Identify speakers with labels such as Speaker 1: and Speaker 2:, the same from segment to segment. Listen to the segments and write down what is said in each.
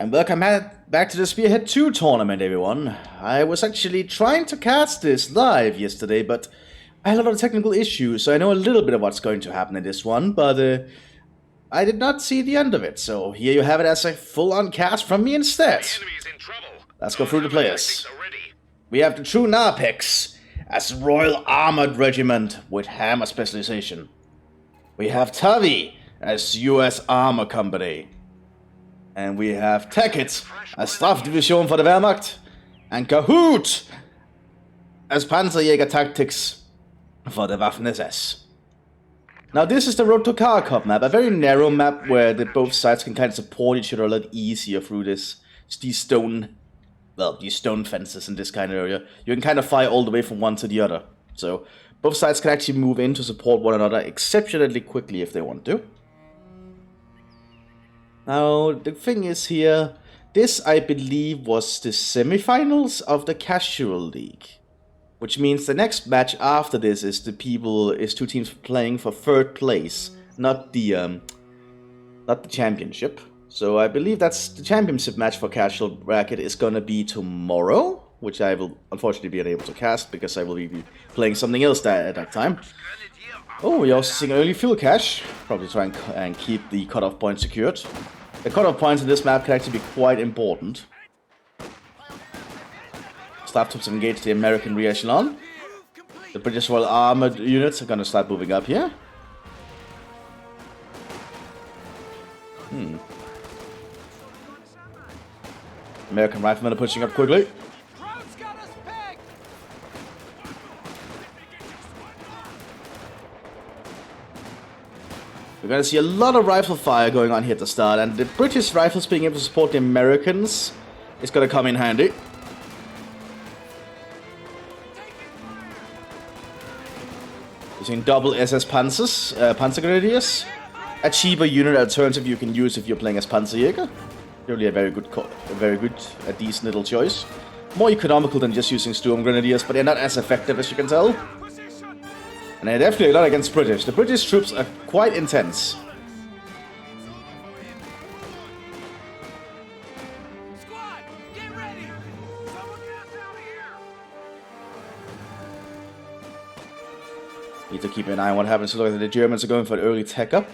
Speaker 1: And welcome back to the Spearhead 2 tournament, everyone. I was actually trying to cast this live yesterday, but I had a lot of technical issues, so I know a little bit of what's going to happen in this one, but I did not see the end of it, so here you have it as a full-on cast from me instead. Let's go through the players. We have the true Narpex as Royal Armored Regiment with Hammer Specialization. We have Tavi as US Armor Company. And we have Tackett as Strafdivision for the Wehrmacht. And Kahoot as Panzerjäger Tactics for the Waffen-SS. Now this is the Road to Kharkov map, a very narrow map where both sides can kind of support each other a lot easier through these stone fences in this kind of area. You can kind of fire all the way from one to the other. So both sides can actually move in to support one another exceptionally quickly if they want to. Now, the thing is here, this I believe was the semifinals of the Casual League. Which means the next match after this is two teams playing for third place, not the championship. So I believe that's the championship match for Casual Bracket is gonna be tomorrow, which I will unfortunately be unable to cast because I will be playing something else at that time. Oh, we're also seeing early fuel cache. Probably try and keep the cutoff point secured. The cutoff points in this map can actually be quite important. Staff troops engage the American re-echelon. The British Royal Armored units are going to start moving up here. American riflemen are pushing up quickly. We're going to see a lot of rifle fire going on here at the start, and the British rifles being able to support the Americans is going to come in handy. Using double SS Panzer Grenadiers, a cheaper unit alternative you can use if you're playing as Panzerjäger. Really a decent little choice. More economical than just using Sturm Grenadiers, but they're not as effective as you can tell. And they're definitely not against British. The British troops are quite intense.
Speaker 2: Squad, get ready. Someone get us out of here.
Speaker 1: Need to keep an eye on what happens. So look, the Germans are going for an early tech up.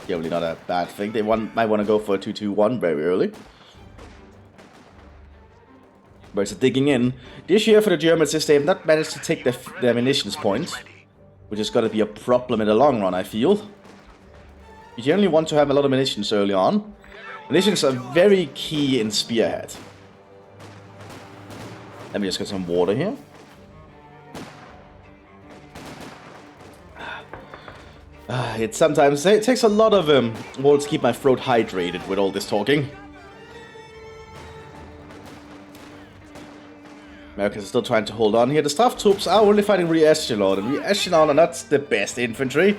Speaker 1: Probably not a bad thing. They might want to go for a 2-2-1 very early. But it's digging in. The issue here for the Germans is they have not managed to take their munitions point, which is going to be a problem in the long run, I feel. You generally want to have a lot of munitions early on. Munitions are very key in Spearhead. Let me just get some water here. It takes a lot of water to keep my throat hydrated with all this talking. Americans are still trying to hold on here. The staff troops are only fighting re-echelon, and re-echelon are not the best infantry.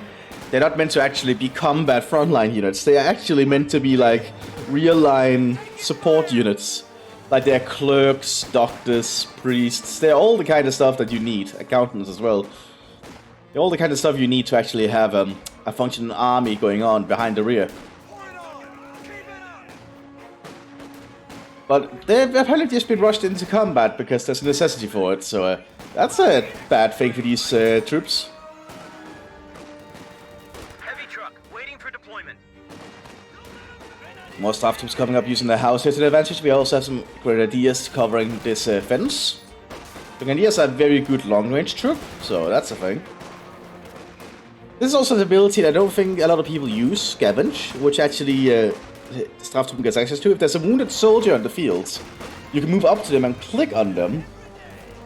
Speaker 1: They're not meant to actually be combat frontline units. They are actually meant to be like real-line support units. Like they're clerks, doctors, priests. They're all the kind of stuff that you need. Accountants as well. They're all the kind of stuff you need to actually have a functioning army going on behind the rear. But they've apparently just been rushed into combat because there's a necessity for it, so that's a bad thing for these troops.
Speaker 2: Heavy truck waiting for deployment.
Speaker 1: More staff troops coming up using their house here to their advantage. We also have some grenadiers covering this fence. The grenadiers are a very good long-range troop, so that's a thing. This is also an ability that I don't think a lot of people use, Scavenge, which actually the staff troop gets access to. If there's a wounded soldier on the field, you can move up to them and click on them,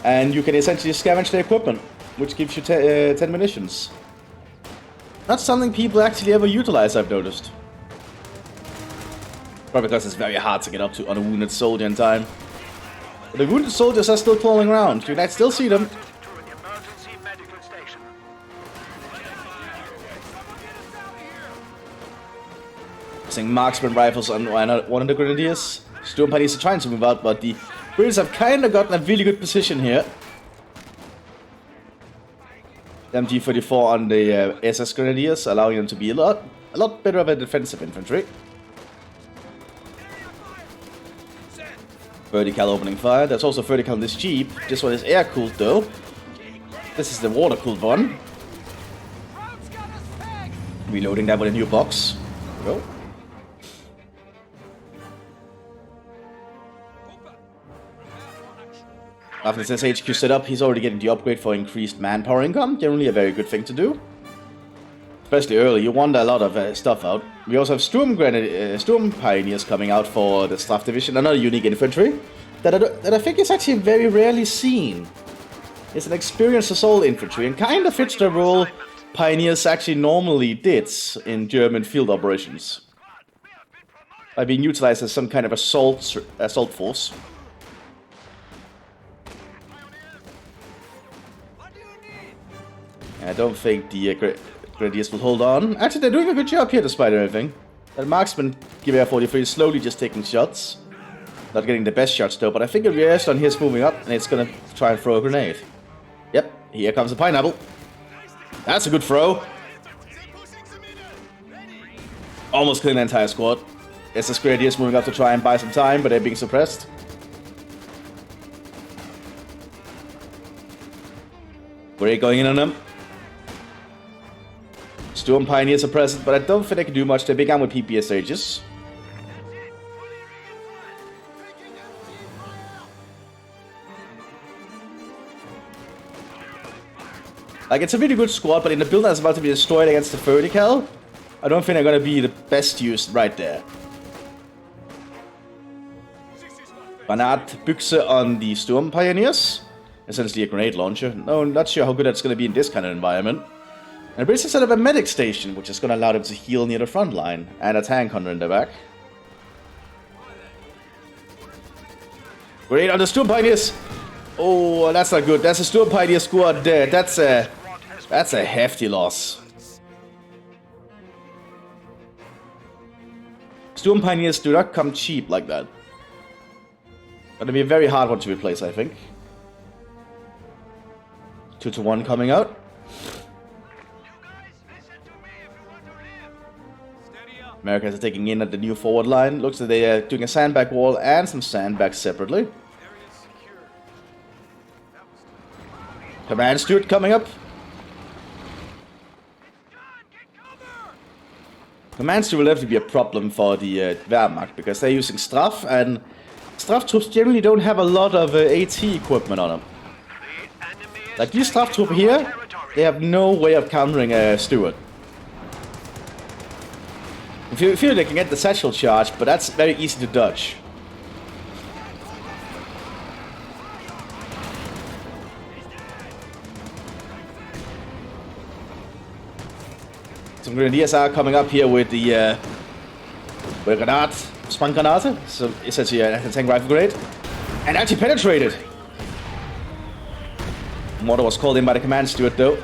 Speaker 1: and you can essentially scavenge their equipment, which gives you 10 munitions. Not something people actually ever utilize, I've noticed. Probably because it's very hard to get up to on a wounded soldier in time. But the wounded soldiers are still crawling around. You can still see them. Using marksman rifles on one of the grenadiers. Sturm parties are trying to move out, but the British have kind of gotten a really good position here. MG-34 on the SS Grenadiers, allowing them to be a lot better of a defensive infantry. Vertical opening fire. There's also vertical in this Jeep. This one is air cooled though. This is the water cooled one.
Speaker 2: Road's got us pegged.
Speaker 1: Reloading that with a new box. There we go. After this HQ setup, he's already getting the upgrade for increased manpower income. Generally a very good thing to do. Especially early, you want a lot of stuff out. We also have Storm Pioneers coming out for the Staff Division, another unique infantry that I think is actually very rarely seen. It's an experienced assault infantry and kind of fits the role Pioneers actually normally did in German field operations. By being utilized as some kind of assault force.
Speaker 2: What do you need?
Speaker 1: I don't think the Grenadiers will hold on. Actually, they're doing a good job here despite everything. That marksman, Gewehr 43, is slowly just taking shots. Not getting the best shots though, but I think the Realism here is moving up and it's gonna try and throw a grenade. Yep, here comes the pineapple. That's a good throw. Almost killing the entire squad. SS Grenadiers moving up to try and buy some time, but they're being suppressed. We're going in on them. Storm Pioneers are present, but I don't think they can do much. They began with PPSHs. Like, it's a really good squad, but in the build that's about to be destroyed against the vertical, I don't think they're gonna be the best used right there. Granatbüchse on the Storm Pioneers. Essentially a grenade launcher. No, not sure how good that's gonna be in this kind of environment. And Brits set up a medic station, which is gonna allow them to heal near the front line, and a tank hunter in the back. Grenade on the Storm Pioneers! Oh, that's not good. That's a Storm Pioneer squad there. That's a hefty loss. Storm Pioneers do not come cheap like that. Gonna be a very hard one to replace, I think. 2-1 coming out. Americans are taking in at the new forward line. Looks like they are doing a sandbag wall and some sandbags separately. Command Steward coming up. Command Steward will have to be a problem for the Wehrmacht because they're using Straf, and Straf troops generally don't have a lot of AT equipment on them. Like these Straf troops here, they have no way of countering a Steward. I feel they can get the satchel charge, but that's very easy to dodge. Some Grenadiers are coming up here with the Granat, Sprunggranate, so essentially an anti-tank rifle grenade, and actually penetrated. Mortar was called in by the command steward though.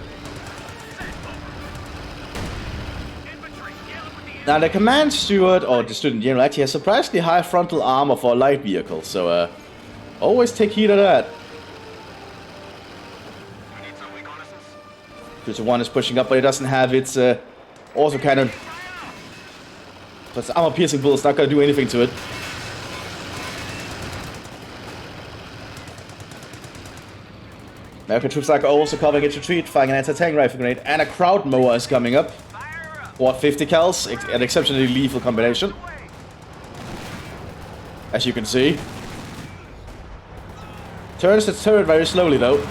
Speaker 1: Now the command steward, or the student general, actually has surprisingly high frontal armor for a light vehicle, so always take heed of that. 2-1 is pushing up, but it doesn't have its auto cannon. So its armor piercing bullet's not gonna do anything to it. American troops are also covering its retreat, firing an anti-tank rifle grenade, and a crowd mower is coming up. What, 50 cals? An exceptionally lethal combination. As you can see. Turns the turret very slowly though.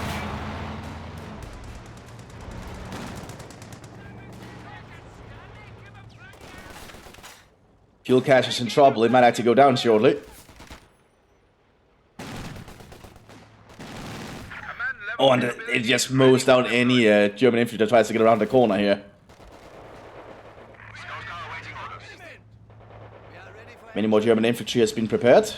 Speaker 1: Fuel cache is in trouble, it might actually go down shortly. Oh, and it just mows down any German infantry that tries to get around the corner here. Many more German infantry has been prepared.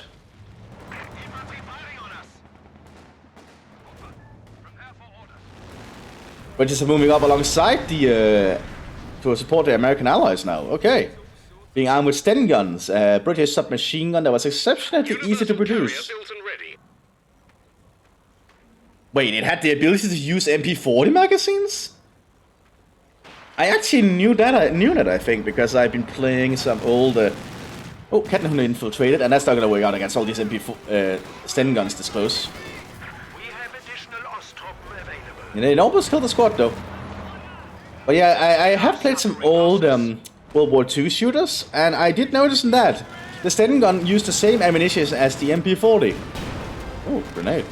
Speaker 1: British are moving up alongside the to support the American allies now. Okay. Being armed with Sten guns, British submachine gun that was exceptionally easy to produce. Wait, it had the ability to use MP40 magazines? I actually knew that, I think, because I've been playing some old Oh, Catnahuna infiltrated, and that's not gonna work out against all these MP4 Sten guns this close.
Speaker 2: We have additional Osttruppen available.
Speaker 1: And it almost killed the squad though. But yeah, I have played some old World War II shooters, and I did notice in that the Sten gun used the same ammunition as the MP40. Oh, grenade.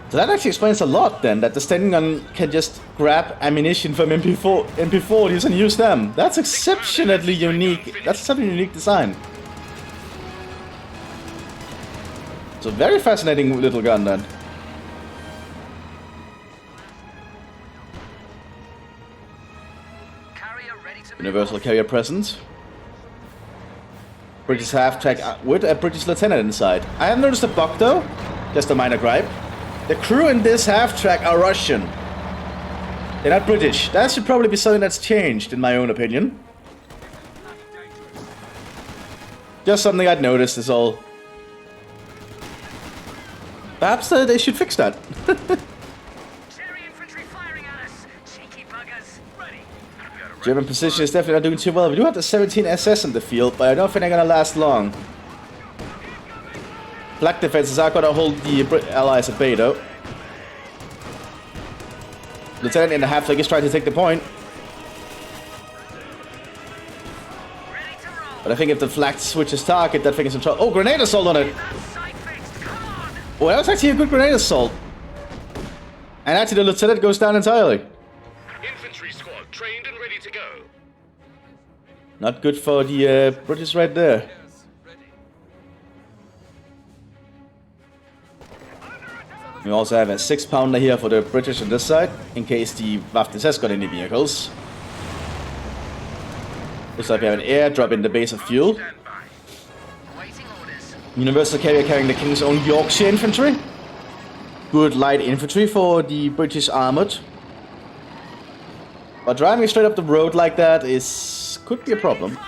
Speaker 1: So that actually explains a lot then, that the Sten gun can just grab ammunition from MP40s and use them. That's exceptionally unique. That's such a unique design. It's a very fascinating little gun then. Universal carrier present. British half-track with a British lieutenant inside. I have noticed a bug though, just a minor gripe. The crew in this half-track are Russian. They're not British. That should probably be something that's changed, in my own opinion. Just something I'd noticed is all. Perhaps they should fix that. German position is definitely not doing too well. We do have the 17 SS in the field, but I don't think they're gonna last long. Black defenses are gonna hold the allies at bay though. Lieutenant in the half-flank is trying to take the point. But I think if the flag switches target, that thing is in trouble. Oh, grenade assault on it! Oh, that was actually a good grenade assault. And actually the lieutenant goes down entirely.
Speaker 2: Infantry squad trained and ready to go.
Speaker 1: Not good for the British right there. We also have a 6-pounder here for the British on this side, in case the Mthis has got any vehicles. Looks like we have an airdrop in the base of fuel. Universal carrier carrying the King's Own Yorkshire infantry. Good light infantry for the British armored. But driving straight up the road like that could be a problem.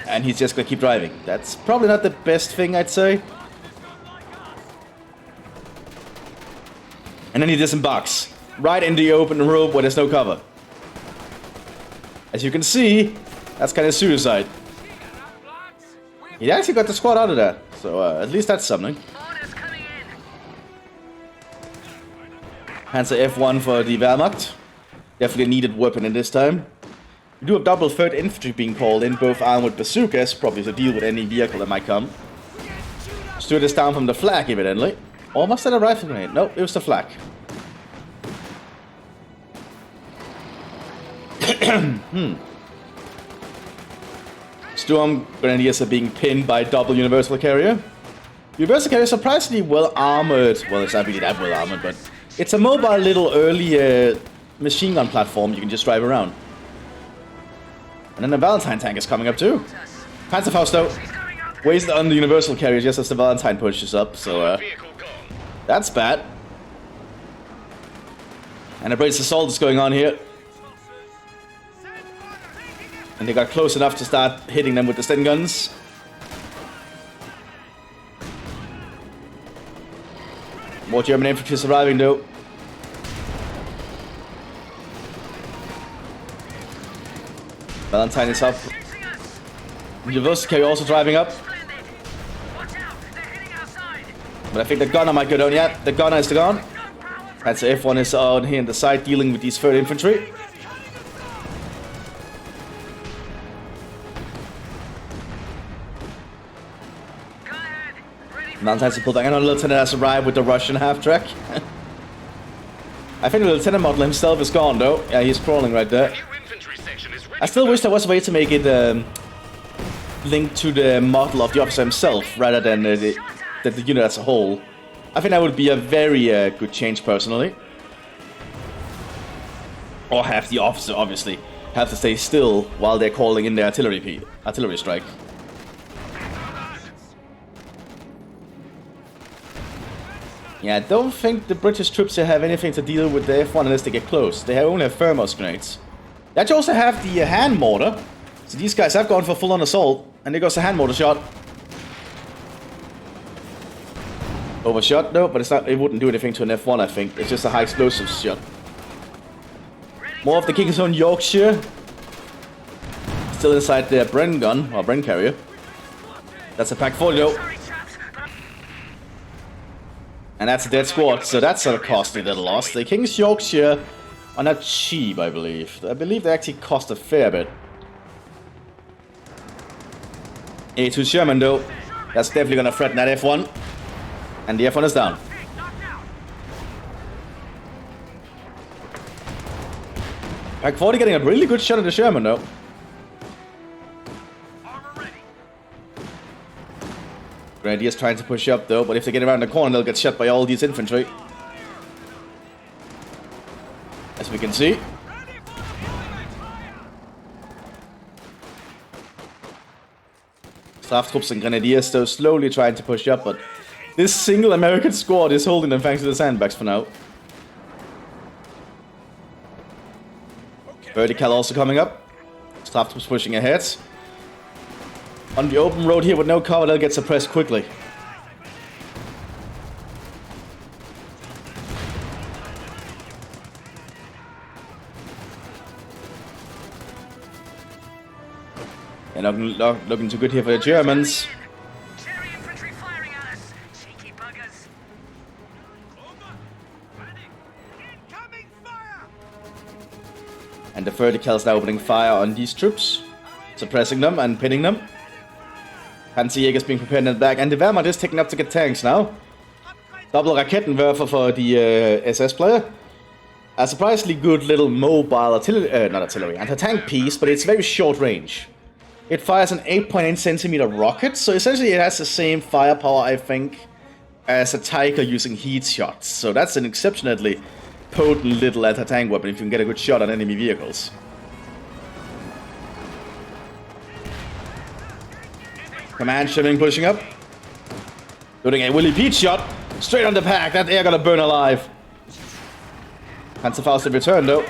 Speaker 1: And he's just gonna keep driving. That's probably not the best thing, I'd say. And then he disembarks right in the open road where there's no cover. As you can see, that's kind of suicide. He actually got the squad out of there, so at least that's something. Panzer F1 for the Wehrmacht. Definitely a needed weapon in this time. We do have double 3rd infantry being called in, both armed with bazookas, probably to deal with any vehicle that might come. Stood this down from the flag, evidently. Or must that a rifle grenade? No, it was the flag. Storm Grenadiers are being pinned by double Universal Carrier. Universal Carrier is surprisingly well armored. Well, it's not really that well armored, but it's a mobile little early machine gun platform you can just drive around. And then the Valentine tank is coming up too. Panzerfaust though, wasted on the Universal Carrier just as the Valentine pushes up, so that's bad. And a British assault is going on here. And they got close enough to start hitting them with the Sten guns. More German infantry surviving though. Valentine is up. Universal Carrier also driving up. But I think the gunner might go down. Yeah, the gunner is gone. That's F1 is on here on the side dealing with these 3rd infantry. Valentine's pulled back. Another lieutenant has arrived with the Russian half-track. I think the lieutenant model himself is gone though. Yeah, he's crawling right there. I still wish there was a way to make it linked to the model of the officer himself rather than the unit as a whole. I think that would be a very good change personally. Or have the officer obviously have to stay still while they're calling in the artillery strike. Yeah, I don't think the British troops here have anything to deal with the F1 unless they get close. They only have thermos grenades. They actually also have the hand mortar. So these guys have gone for full-on assault. And there goes the hand mortar shot. Overshot? No, but it's not, it wouldn't do anything to an F1, I think. It's just a high explosive shot. More of the King's Own Yorkshire. Still inside their Bren gun, or Bren carrier. That's a pack 40 though. And that's a dead squad, so that's a costly little loss. The King's Yorkshire are not cheap, I believe. I believe they actually cost a fair bit. A2 Sherman though. That's definitely gonna threaten that F1. And the F1 is down. Pack 40 getting a really good shot at the Sherman though. Grenadiers trying to push up though, but if they get around the corner they'll get shot by all these infantry. As we can see. Staff troops and Grenadiers though slowly trying to push up, but this single American squad is holding them thanks to the sandbags for now. Vertical also coming up. Staff troops pushing ahead. On the open road here with no cover, they'll get suppressed quickly. And not looking too good here for the Germans. And the Verticals now opening fire on these troops, suppressing them and pinning them. Panzerjägers being prepared in the back, and the Wehrmacht is taking up to get tanks now. Double Raketenwerfer for the SS player. A surprisingly good little mobile artillery, not artillery, anti-tank piece, but it's very short range. It fires an 8.8 centimeter rocket, so essentially it has the same firepower, I think, as a Tiger using heat shots. So that's an exceptionally potent little anti-tank weapon if you can get a good shot on enemy vehicles. Command shipping pushing up. Doing a Willy Pete shot. Straight on the pack. That air gonna burn alive. Panzerfaust in return though.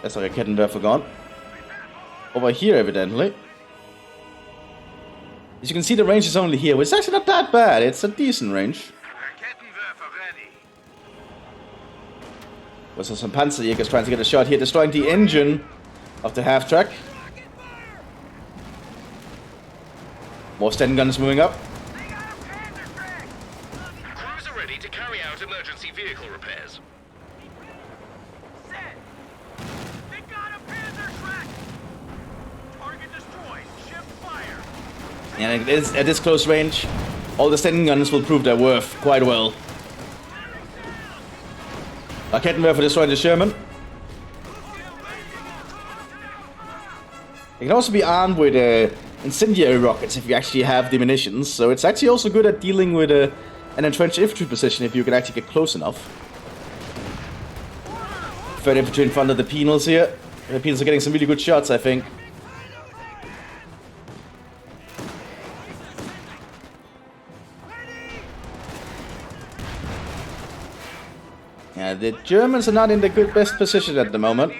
Speaker 1: That's like a Kettenwerfer gone. Over here evidently. As you can see the range is only here. It's actually not that bad. It's a decent range. Was there some Panzerjägers trying to get a shot here, destroying the engine of the half-track. More Sten guns moving up.
Speaker 3: Crews are ready to carry out emergency vehicle repairs.
Speaker 2: They got a Panzer track! Target destroyed. Ship fire!
Speaker 1: And it is at this close range. All the Sten guns will prove their worth quite well. Kettenwerfer destroying the Sherman. It can also be armed with incendiary rockets if you actually have the munitions, so it's actually also good at dealing with an entrenched infantry position if you can actually get close enough. Third infantry in front of the penals here. The penals are getting some really good shots, I think. Yeah, the Germans are not in the best position at the moment.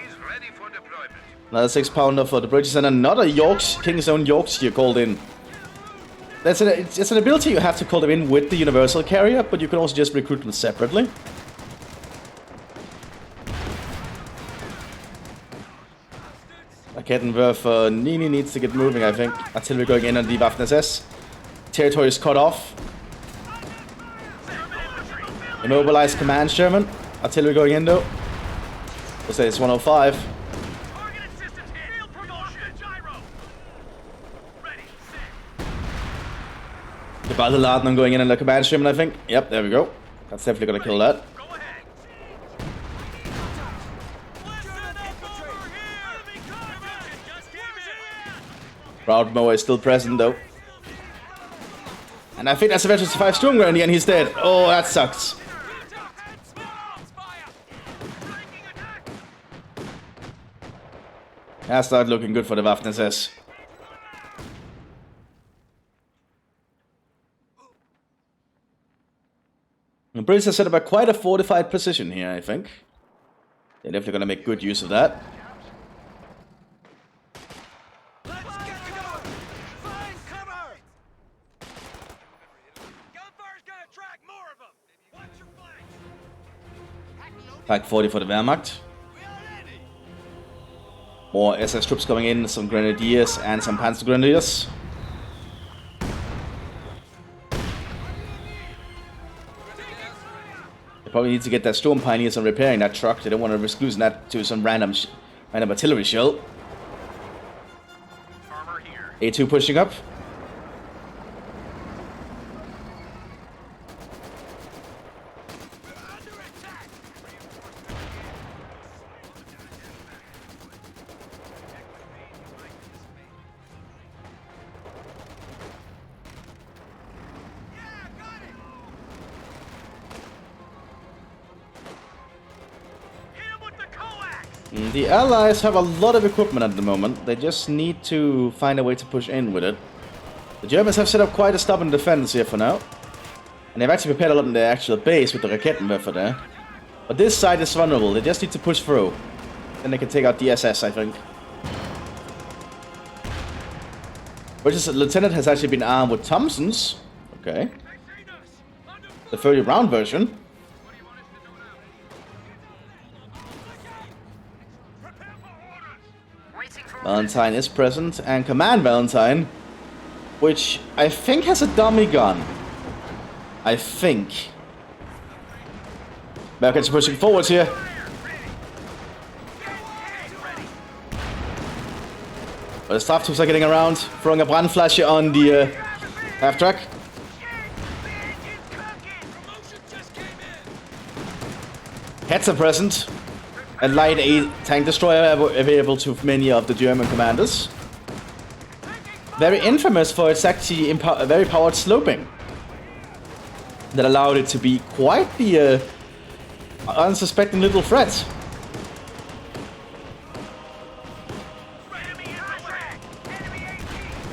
Speaker 1: Another 6-pounder for the British and another King's Own Yorkshire called in. It's an ability you have to call them in with the universal carrier, but you can also just recruit them separately. Raketenwerfer Nini needs to get moving, I think. Artillery going in on the Waffen-SS. Territory is cut off. Immobilized command Sherman. Artillery going in though. We'll say it's 105. The Battleladner going in on the command Sherman, I think. Yep, there we go. That's definitely gonna kill that. Proudmower is still present though. And I think that's a Veteran 5 Sturmgren and he's dead. Oh, that sucks. That's not looking good for the Waffen-SS. The British have set up quite a fortified position here, I think. They're definitely going to make good use of that.
Speaker 2: Gunfire's gonna attract more of them! Watch your flank!
Speaker 1: Pack 40 for the Wehrmacht. More SS troops coming in, some Grenadiers and some Panzer Grenadiers. They probably need to get their Storm Pioneers on repairing that truck. They don't want to risk losing that to some random artillery shell.
Speaker 2: Armor here.
Speaker 1: A2 pushing up. The Allies have a lot of equipment at the moment. They just need to find a way to push in with it. The Germans have set up quite a stubborn defense here for now. And they've actually prepared a lot in their actual base with the Raketenwerfer there. But this side is vulnerable. They just need to push through. Then they can take out the SS, I think. British Lieutenant has actually been armed with Thompsons. Okay. The 30 round version. Valentine is present, and Command Valentine, which I think has a dummy gun. I think. Americans pushing forwards here. But the staff troops are getting around, throwing a Brandflasche on the half-track. Heads are present. A light tank destroyer available to many of the German commanders. Very infamous for its actually very powered sloping. That allowed it to be quite the unsuspecting little threat.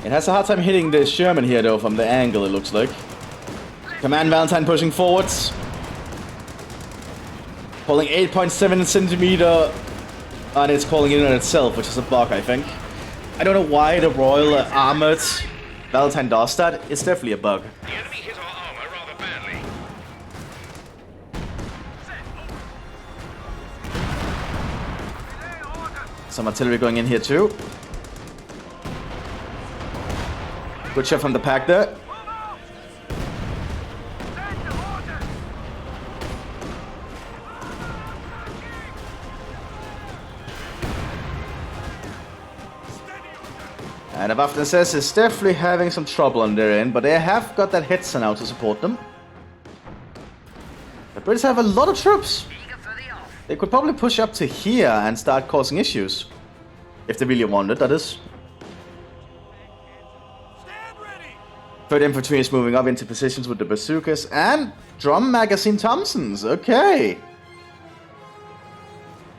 Speaker 1: It has a hard time hitting the Sherman here though from the angle, it looks like. Command Valentine pushing forwards. Pulling 8.7 centimeter, and it's calling in on itself, which is a bug, I think. I don't know why the Royal Armored Valentine does that. It's definitely a bug.
Speaker 3: The enemy hit our armor rather badly.
Speaker 1: Some artillery going in here too. Good shot from the pack there. And the Waffen SS is definitely having some trouble on their end, but they have got that Hetzer now to support them. The Brits have a lot of troops. They could probably push up to here and start causing issues. If they really wanted, that is. 3rd Infantry is moving up into positions with the bazookas and drum magazine Thompsons. Okay.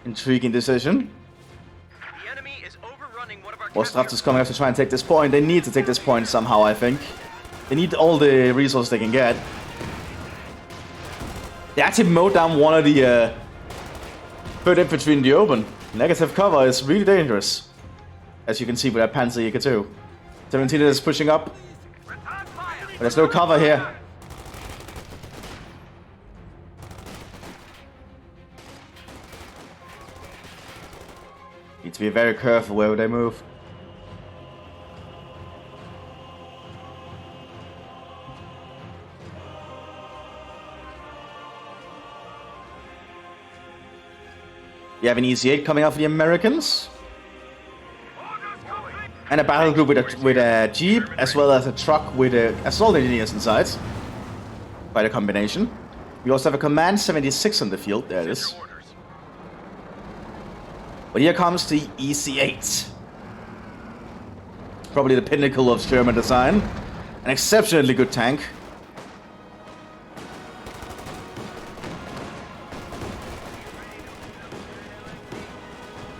Speaker 1: Intriguing decision. More Strafts coming up to try and take this point. They need to take this point somehow, I think. They need all the resources they can get. They actually mowed down one of the 3rd Infantry in the open. Negative cover is really dangerous. As you can see with that Panzer Jäger too. 17 is pushing up. But there's no cover here. Need to be very careful where they move. You have an EZ-8 coming out for the Americans. And a battle group with a jeep, as well as a truck with assault engineers inside. Quite a combination. We also have a Command 76 on the field. There it is. But here comes the EC-8. Probably the pinnacle of German design. An exceptionally good tank.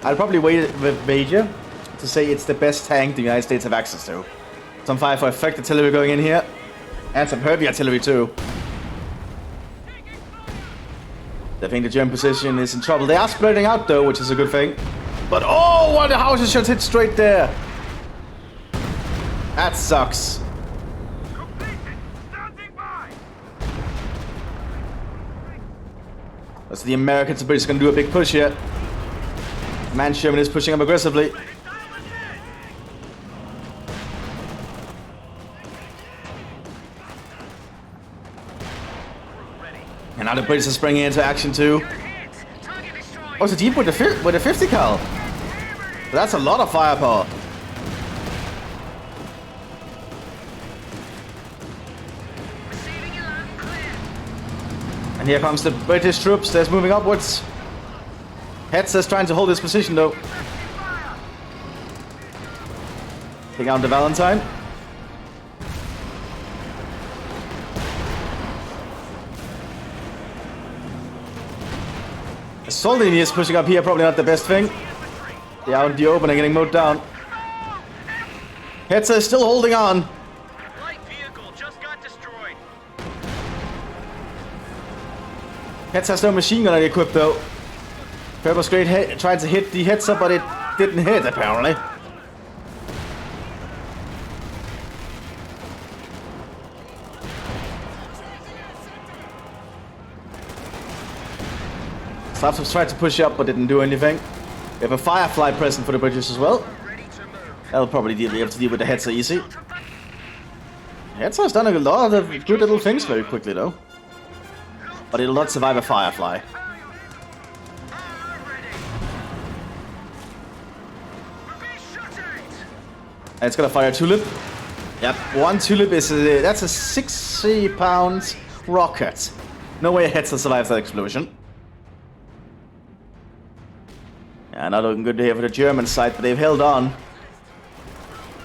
Speaker 1: I'll probably wager to say it's the best tank the United States have access to. Some 5 effect artillery going in here. And some heavy artillery too. I think the German position is in trouble. They are spreading out though, which is a good thing. But oh, what the houses just hit straight there. That sucks. As the Americans are just gonna do a big push here. Man Sherman is pushing up aggressively. And now the British are springing into action too. Oh, it's a deep with a 50 cal. That's a lot of firepower. And here comes the British troops. They're moving upwards. Hetz is trying to hold his position though. Take out the Valentine. Soldini is pushing up here, probably not the best thing. They're out in the open and getting mowed down. Hetzer is still holding on.
Speaker 2: Light vehicle just got destroyed.
Speaker 1: Hetzer has no machine gun equipped though. Purpose Great tried to hit the Hetzer, but it didn't hit apparently. Slavs tried to push up but didn't do anything. We have a Firefly present for the British as well. That'll probably be able to deal with the Hetzer easy. Hetzer's done a lot of good little things very quickly though. But it'll not survive a Firefly. And it's gonna fire a Tulip. Yep, one Tulip is that's a 60-pound rocket. No way a Hetzer survives that explosion. Yeah, not looking good here for the German side, but they've held on.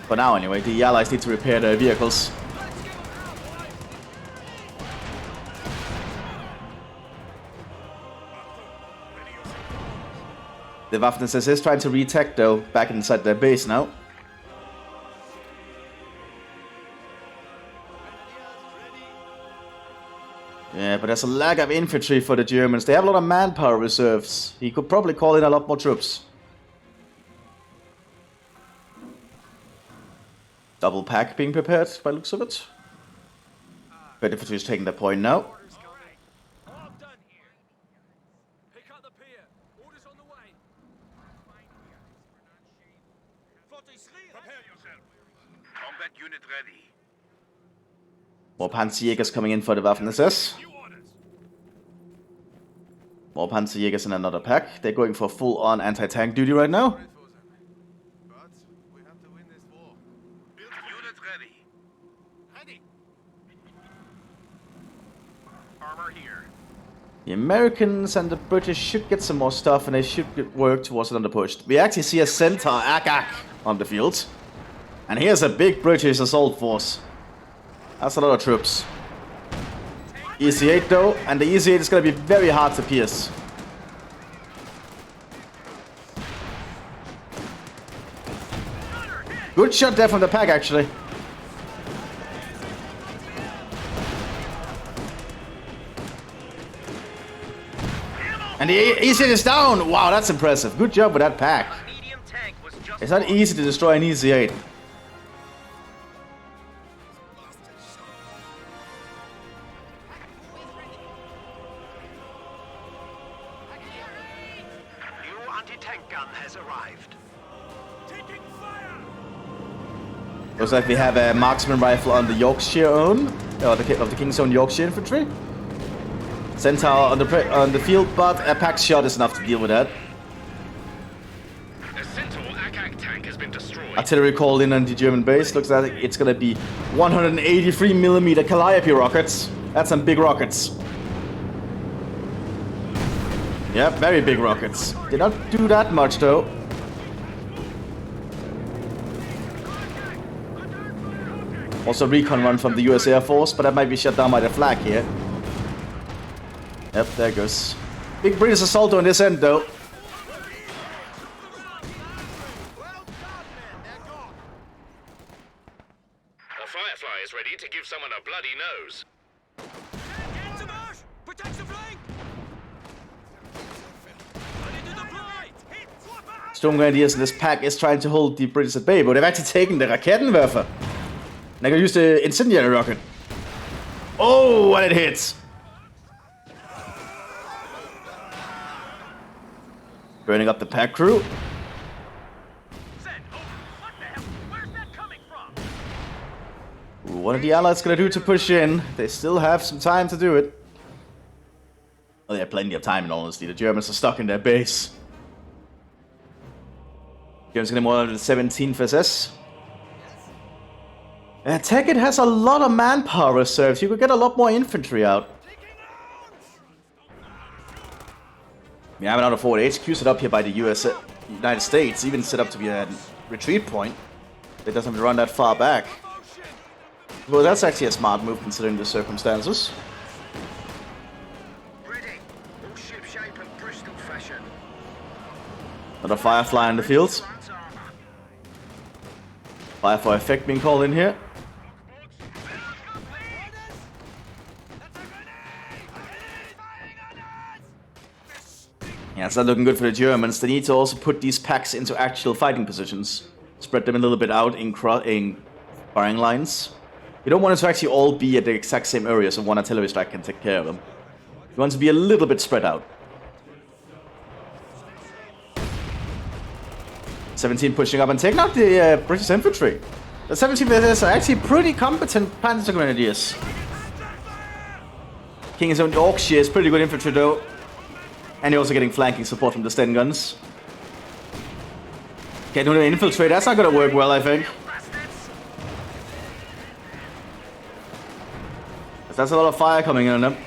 Speaker 1: For now anyway, the Allies need to repair their vehicles. The Waffen-SS is trying to retake though, back inside their base now. Yeah, but there's a lack of infantry for the Germans. They have a lot of manpower reserves. He could probably call in a lot more troops. Double pack being prepared by looks of it. But infantry is taking the point now.
Speaker 2: Combat unit ready.
Speaker 1: More Panzerjägers coming in for the Waffen-SS. More Panzerjägers in another pack. They're going for full-on anti-tank duty right now.
Speaker 2: But we have to win this war. Unit ready. Ready. Armor here.
Speaker 1: The Americans and the British should get some more stuff and they should work towards another push. We actually see a Centaur Akak on the field. And here's a big British assault force. That's a lot of troops. EC-8 though, and the EC-8 is going to be very hard to pierce. Good shot there from the pack actually. And the EC-8 is down! Wow, that's impressive. Good job with that pack. It's not easy to destroy an EC-8. Looks like we have a marksman rifle on the Yorkshire own, or the King's Own Yorkshire infantry. Centaur on the field, but a pack shot is enough to deal with that.
Speaker 3: A Centaur Akak tank has been destroyed.
Speaker 1: Artillery called in on the German base. Looks like it's gonna be 183mm Calliope rockets. That's some big rockets. Yeah, very big rockets. Did not do that much though. Also recon run from the US Air Force, but that might be shut down by the flag here. Yep, there goes. Big British assault on this end though.
Speaker 3: A Firefly is ready to give someone a bloody nose.
Speaker 1: Storm Grenadiers in this pack is trying to hold the British at bay, but they've actually taken the Rakettenwerfer. And they're gonna use the incendiary rocket. Oh, and it hits. Burning up the pack crew.
Speaker 2: Send, over. What the hell? Where's that coming from?
Speaker 1: Ooh, what are the Allies gonna do to push in? They still have some time to do it. Well, they have plenty of time in all honesty. The Germans are stuck in their base. Germans getting more than the 17th SS. Tekkit has a lot of manpower reserves. You could get a lot more infantry out. We have another forward HQ set up here by the United States, even set up to be a retreat point. It doesn't run that far back. Well, that's actually a smart move considering the circumstances.
Speaker 4: Ready. All ship shape and Bristol fashion.
Speaker 1: Another Firefly in the fields. Firefly effect being called in here. Yeah, it's not looking good for the Germans. They need to also put these packs into actual fighting positions. Spread them a little bit out in firing lines. You don't want it to actually all be at the exact same area so one artillery strike can take care of them. You want it to be a little bit spread out. 17 pushing up and taking out the British infantry. The 17 are actually pretty competent panzer grenadiers. King's Own Yorkshire is pretty good infantry though. And you're also getting flanking support from the Sten guns. Okay, doing an infiltrate, that's not gonna work well, I think. That's a lot of fire coming in on them.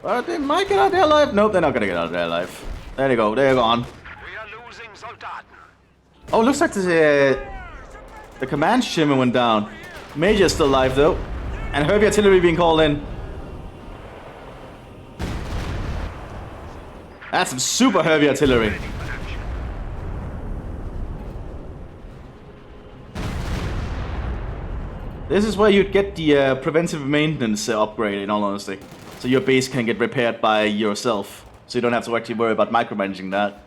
Speaker 1: But they might get out there alive. Nope, they're not gonna get out there alive. There they go, they're gone.
Speaker 2: We are losing Soldaten.
Speaker 1: Oh, looks like the command shimmer went down. Major's still alive though. And heavy artillery being called in. That's some super heavy artillery. This is where you'd get the preventive maintenance upgrade, in all honesty. So your base can get repaired by yourself. So you don't have to actually worry about micromanaging that.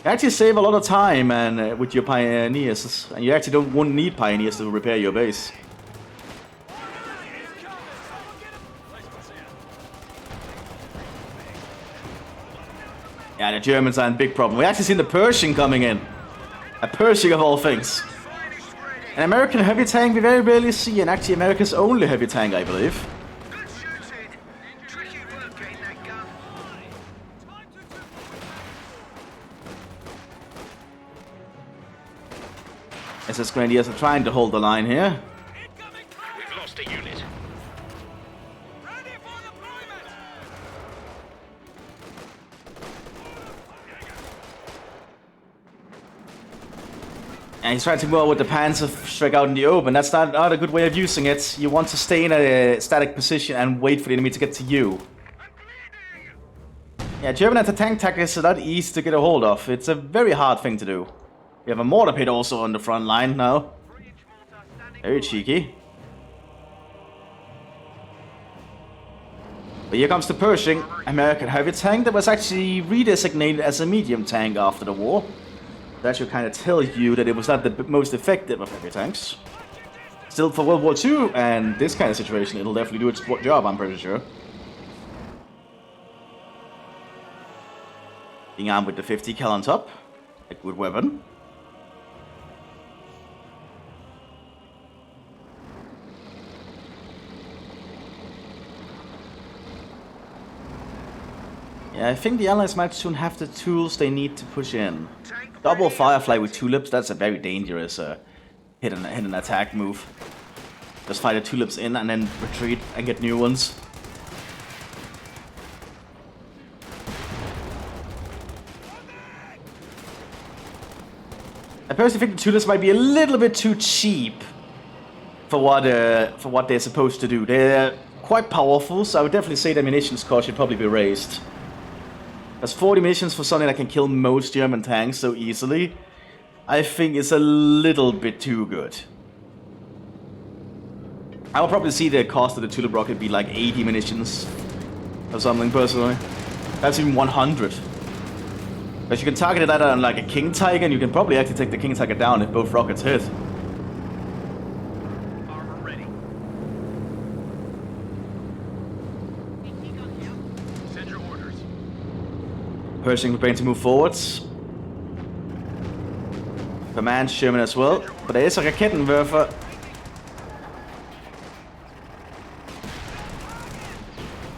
Speaker 1: You actually save a lot of time and with your pioneers. And you actually won't need pioneers to repair your base. Yeah, the Germans are in big problem. We actually seen the Pershing coming in. A Pershing of all things. An American heavy tank we very rarely see, and actually America's only heavy tank, I believe.
Speaker 4: Good shooting. Tricky work getting that gun.
Speaker 1: SS Grenadiers are trying to hold the line here.
Speaker 3: We've lost a unit.
Speaker 1: And he's trying to move with the Panzer strike out in the open. That's not a good way of using it. You want to stay in a static position and wait for the enemy to get to you. Yeah, German anti-tank tactics are not easy to get a hold of. It's a very hard thing to do. We have a mortar pit also on the front line now. Very cheeky. But here comes the Pershing, American heavy tank that was actually redesignated as a medium tank after the war. That should kind of tell you that it was not the most effective of heavy tanks. Still, for World War II and this kind of situation, it'll definitely do its job, I'm pretty sure. Being armed with the 50 cal on top. A good weapon. Yeah, I think the Allies might soon have the tools they need to push in. Double Firefly with tulips, that's a very dangerous hit and attack move. Just fire the tulips in and then retreat and get new ones. I personally think the tulips might be a little bit too cheap for what they're supposed to do. They're quite powerful, so I would definitely say the munitions cost should probably be raised. That's 40 munitions for something that can kill most German tanks so easily. I think it's a little bit too good. I would probably see the cost of the tulip rocket be like 80 munitions or something personally. That's even 100. But you can target that on like a King Tiger and you can probably actually take the King Tiger down if both rockets hit.
Speaker 2: Armor ready.
Speaker 1: Pershing preparing to move forwards. Command Sherman as well. But der er så rakettenwerfer.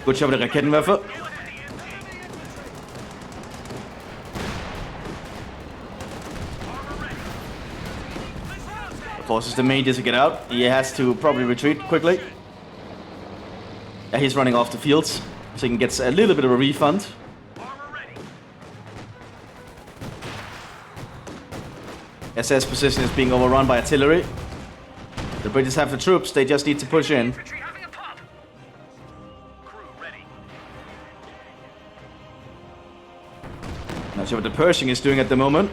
Speaker 1: Good job with the rakettenwerfer. Forces the Mthis to get out. He has to probably retreat quickly. Yeah, he's running off the fields, so he can get a little bit of a refund. SS position is being overrun by artillery. The British have the troops, they just need to push in. Not sure what the Pershing is doing at the moment.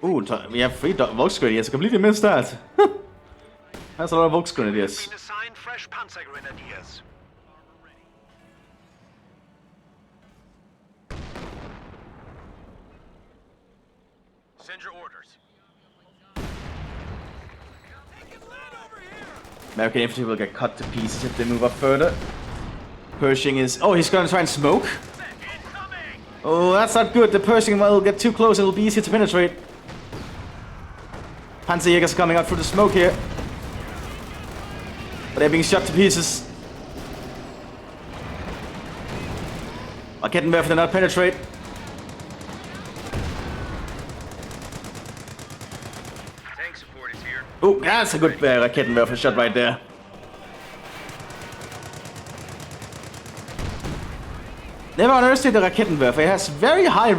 Speaker 1: Ooh, we have 3 Volksgrenadiers. I completely missed that. That's a lot of Volksgrenadiers.
Speaker 4: Assigned fresh Panzer Grenadiers.
Speaker 2: Send your orders.
Speaker 1: American infantry will get cut to pieces if they move up further. Pershing is... Oh, he's gonna try and smoke. Oh, that's not good. The Pershing will get too close and it'll be easy to penetrate. Panzerjägers coming out through the smoke here. But they're being shot to pieces. Rakettenwerfer did not penetrate.
Speaker 2: Tank support is here.
Speaker 1: Oh, that's a good Rakettenwerfer shot right there. Never underestimate the Rakettenwerfer. It has very high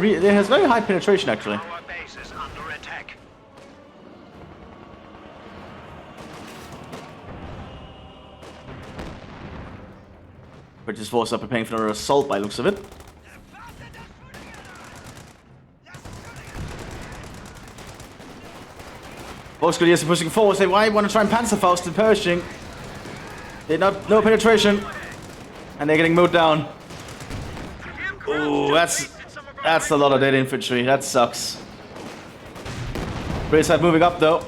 Speaker 1: penetration actually.
Speaker 4: Our base is under attack.
Speaker 1: British forces are preparing for another assault by looks of it. Volksgrenadiers are pushing forward. They want to try and Panzerfaust the Pershing. No penetration. And they're getting mowed down. Ooh, that's a lot of dead infantry. That sucks. British are moving up though.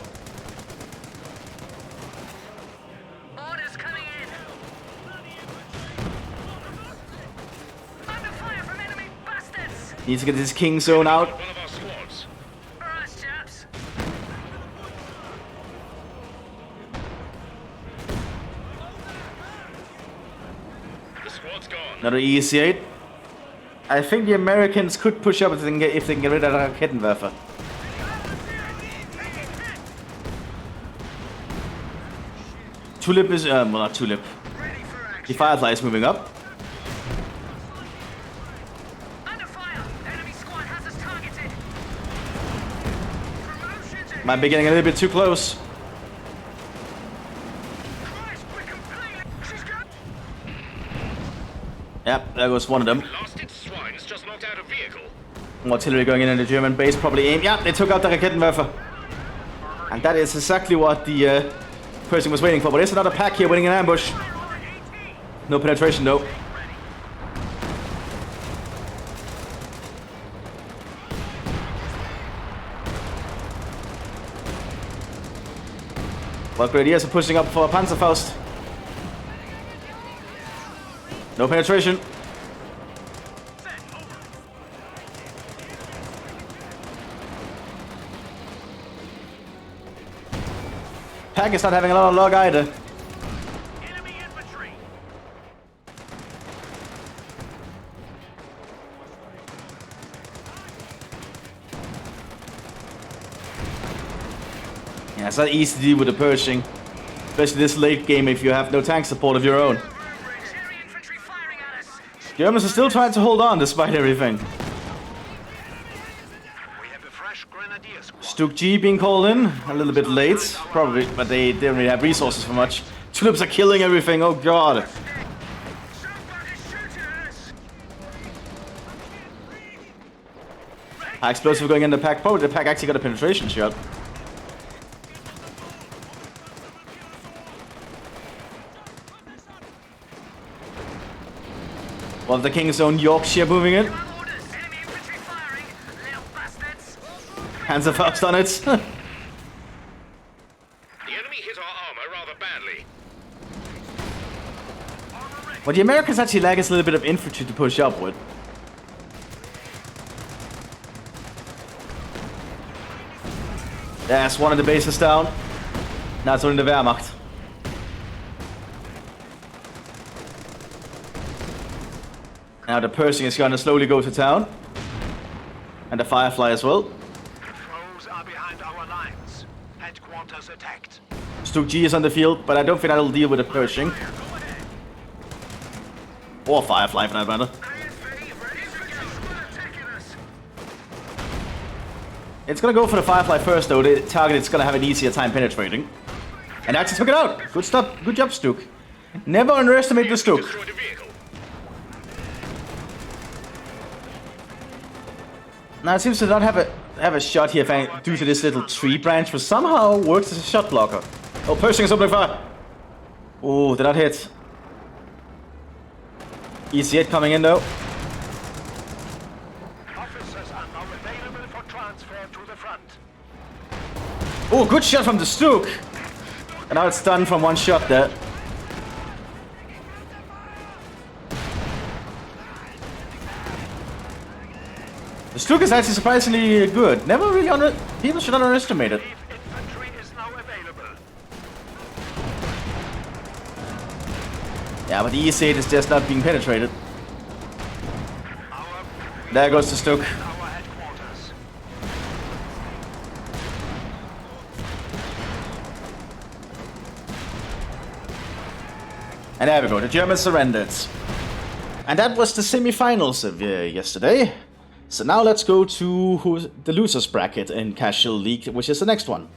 Speaker 5: Orders coming in. Under fire from enemy bastards.
Speaker 1: Needs to get this King Zone out.
Speaker 3: One of our squads.
Speaker 5: For us, chaps.
Speaker 3: The squad's gone.
Speaker 1: Another EC-8. I think the Americans could push up if they can get rid of the Rakettenwerfer. Tulip is, well not Tulip. The Firefly is moving up.
Speaker 5: Under fire. Enemy squad has us targeted.
Speaker 1: Might be getting a little bit too close.
Speaker 5: Christ, we're completely. She's got.
Speaker 1: Yep, there goes one of them.
Speaker 3: Lost its swines, just knocked out a vehicle.
Speaker 1: More artillery going in the German base, probably aim. Yeah, they took out the Rakettenwerfer. And that is exactly what the Pershing was waiting for. But there's another pack here waiting in ambush. No penetration though. Well, Grenadiers are pushing up for a Panzerfaust. No penetration. Pack is not having a lot of luck either.
Speaker 2: Enemy infantry.
Speaker 1: Yeah, it's not easy to deal with the Pershing. Especially this late game if you have no tank support of your own.
Speaker 5: Enemy infantry firing at us.
Speaker 1: Germans are still trying to hold on despite everything.
Speaker 4: We have a fresh Grenadier squad.
Speaker 1: Stuk G being called in, a little bit late, probably, but they didn't really have resources for much. Tulips are killing everything, oh god.
Speaker 5: Somebody's shooting at us.
Speaker 1: High explosive going in the pack, probably the pack actually got a penetration shot. Well, the King's Own Yorkshire moving in.
Speaker 5: Orders. Enemy infantry firing. Little bastards.
Speaker 1: Panzerfaust on it.
Speaker 3: The enemy hit our armor rather badly.
Speaker 1: What the Americans actually lack is a little bit of infantry to push up with. There's one of the bases down. Now it's only the Wehrmacht. Now the Pershing is gonna slowly go to town. And the Firefly as well.
Speaker 4: Foes are behind our lines. Headquarters attacked.
Speaker 1: Stuke G is on the field, but I don't think that'll deal with the Pershing. Or Firefly for that matter. It's gonna go for the Firefly first though. The target is gonna have an easier time penetrating. And actually took it out. Good stuff. Good job, Stuke. Never underestimate the Stuke.
Speaker 3: Destroyed a vehicle.
Speaker 1: Now it seems to not have a shot here due to this little tree branch, but somehow works as a shot blocker. Oh, Pershing is opening fire. Oh, did not hit. Easy hit coming in though.
Speaker 4: Officers are now available for transfer to the front.
Speaker 1: Oh, good shot from the Stuke. And now it's done from one shot there. The Stuke is actually surprisingly good. Never really people should not underestimate it.
Speaker 4: Infantry is now available.
Speaker 1: Yeah, but the E8 is just not being penetrated. There goes the Stuke.
Speaker 4: Our headquarters.
Speaker 1: And there we go, the Germans surrendered. And that was the semi-finals of yesterday. So now let's go to the losers bracket in Casual League, which is the next one.